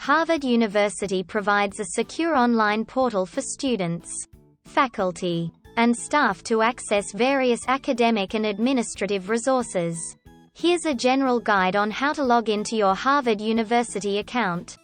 Harvard University provides a secure online portal for students, faculty, and staff to access various academic and administrative resources. Here's a general guide on how to log into your Harvard University account.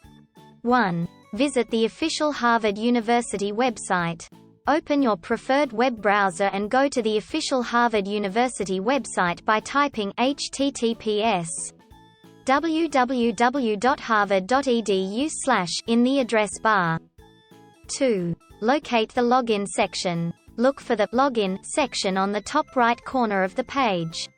1. Visit the official Harvard University website. Open your preferred web browser and go to the official Harvard University website by typing https://www.harvard.edu/ in the address bar. 2. Locate the Login section. Look for the Login section on the top right corner of the page.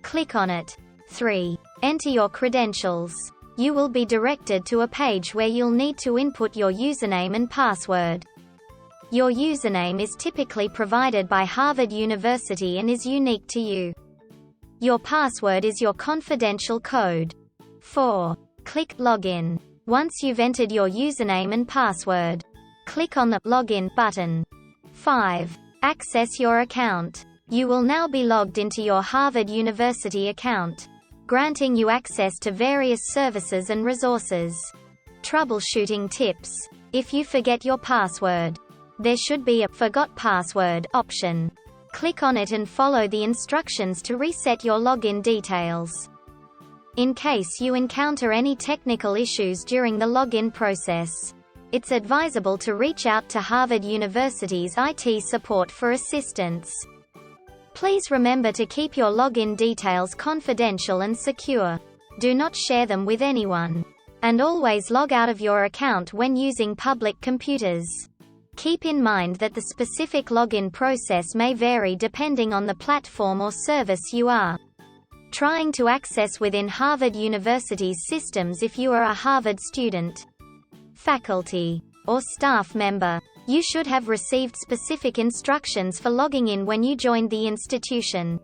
Click on it. 3. Enter your credentials. You will be directed to a page where you'll need to input your username and password. Your username is typically provided by Harvard University and is unique to you. Your password is your confidential code. 4. Click Login. Once you've entered your username and password, click on the Login button. 5. Access your account. You will now be logged into your Harvard University account, granting you access to various services and resources. Troubleshooting tips. If you forget your password, there should be a Forgot Password option. Click on it and follow the instructions to reset your login details. In case you encounter any technical issues during the login process, it's advisable to reach out to Harvard University's IT support for assistance. Please remember to keep your login details confidential and secure. Do not share them with anyone. And always log out of your account when using public computers. Keep in mind that the specific login process may vary depending on the platform or service you are trying to access within Harvard University's systems. If you are a Harvard student, faculty, or staff member, you should have received specific instructions for logging in when you joined the institution.